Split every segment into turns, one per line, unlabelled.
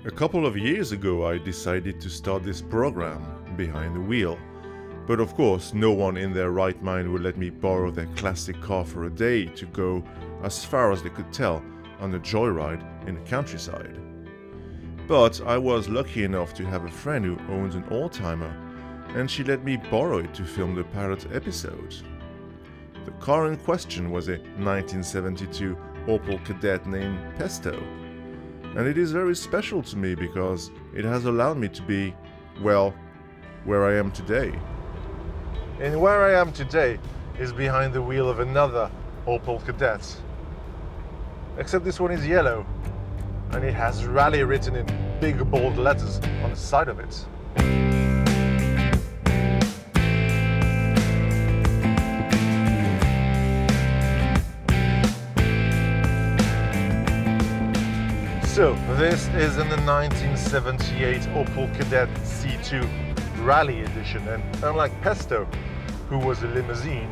A couple of years ago I decided to start this program, Behind the Wheel. But of course no one in their right mind would let me borrow their classic car for a day to go as far as they could tell on a joyride in the countryside. But I was lucky enough to have a friend who owns an oldtimer, and she let me borrow it to film the pilot episode. The car in question was a 1972 Opel Kadett named Pesto. And it is very special to me because it has allowed me to be, well, where I am today. And where I am today is behind the wheel of another Opel Kadett. Except this one is yellow, and it has Rally written in big bold letters on the side of it. So, this is in the 1978 Opel Kadett C2 Rallye Edition, and unlike Pesto, who was a limousine,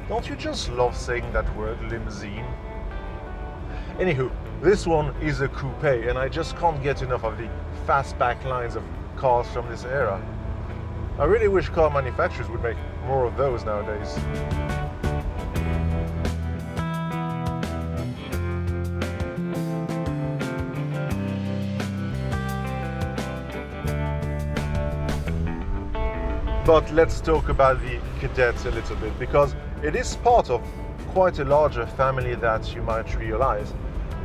don't you just love saying that word, limousine? Anywho, this one is a coupe, and I just can't get enough of the fastback lines of cars from this era. I really wish car manufacturers would make more of those nowadays. But let's talk about the Kadett a little bit, because it is part of quite a larger family that you might realize.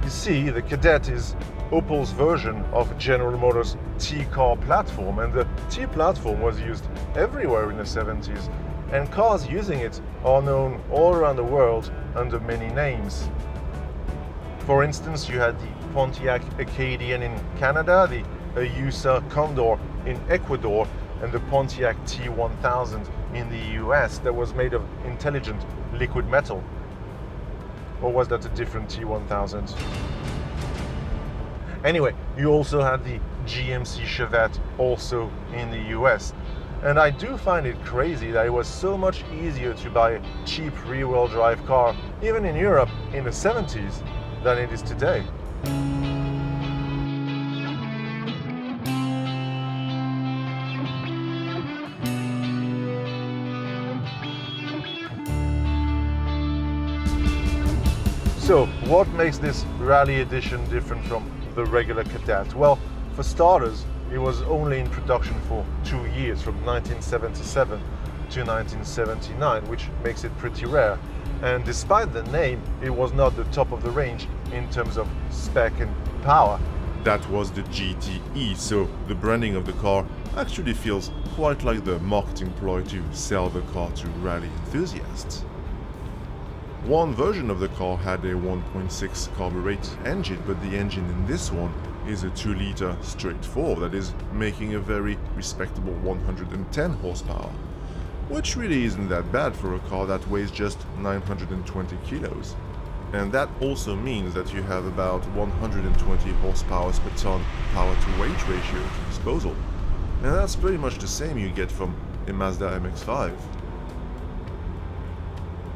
You see, the Kadett is Opel's version of General Motors' T-car platform, and the T platform was used everywhere in the 70s, and cars using it are known all around the world under many names. For instance, you had the Pontiac Acadian in Canada, the Ayusa Condor in Ecuador, and the Pontiac T1000 in the US that was made of intelligent liquid metal. Or was that a different T1000? Anyway, you also had the GMC Chevette also in the US. And I do find it crazy that it was so much easier to buy a cheap rear-wheel drive car, even in Europe in the 70s, than it is today. So, what makes this Rally Edition different from the regular Kadett? Well, for starters, it was only in production for 2 years, from 1977 to 1979, which makes it pretty rare. And despite the name, it was not the top of the range in terms of spec and power. That was the GTE, so the branding of the car actually feels quite like the marketing ploy to sell the car to rally enthusiasts. One version of the car had a 1.6 carbureted engine, but the engine in this one is a 2-liter straight 4 that is making a very respectable 110 horsepower, which really isn't that bad for a car that weighs just 920 kilos. And that also means that you have about 120 horsepower per ton power-to-weight ratio at your disposal, and that's pretty much the same you get from a Mazda MX-5.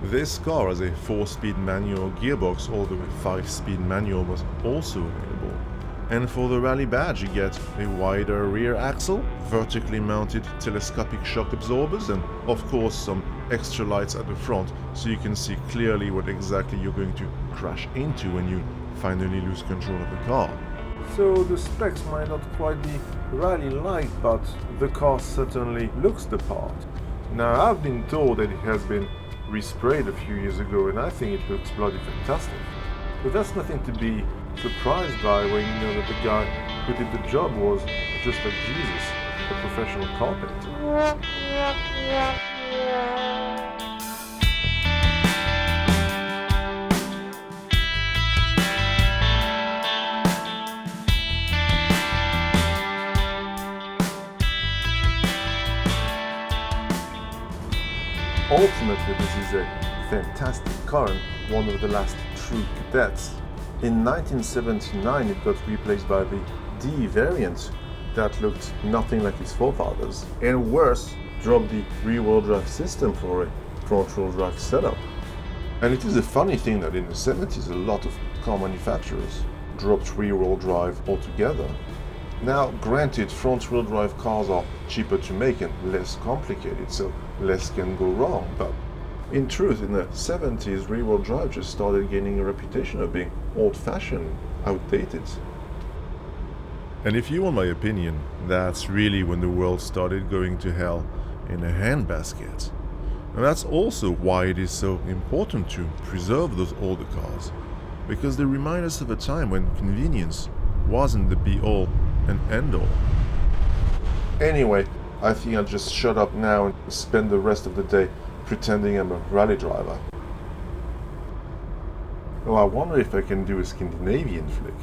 This car has a 4-speed manual gearbox, although a 5-speed manual was also available. And for the rally badge you get a wider rear axle, vertically mounted telescopic shock absorbers, and of course some extra lights at the front so you can see clearly what exactly you're going to crash into when you finally lose control of the car. So the specs might not quite be rally-like, but the car certainly looks the part. Now, I've been told that it has been resprayed a few years ago, and I think it looks bloody fantastic. But that's nothing to be surprised by when you know that the guy who did the job was, just like Jesus, a professional carpenter. Ultimately, this is a fantastic car and one of the last true Kadetts. In 1979, it got replaced by the D variant that looked nothing like its forefathers, and worse, dropped the rear-wheel drive system for a front-wheel drive setup. And it is a funny thing that in the 70s, a lot of car manufacturers dropped rear-wheel drive altogether. Now, granted, front-wheel drive cars are cheaper to make and less complicated, so less can go wrong, but in truth, in the 70s, rear-wheel drive just started gaining a reputation of being old-fashioned, outdated. And if you want my opinion, that's really when the world started going to hell in a handbasket. And that's also why it is so important to preserve those older cars, because they remind us of a time when convenience wasn't the be-all and end-all. Anyway, I think I'll just shut up now and spend the rest of the day pretending I'm a rally driver. Oh, I wonder if I can do a Scandinavian flick.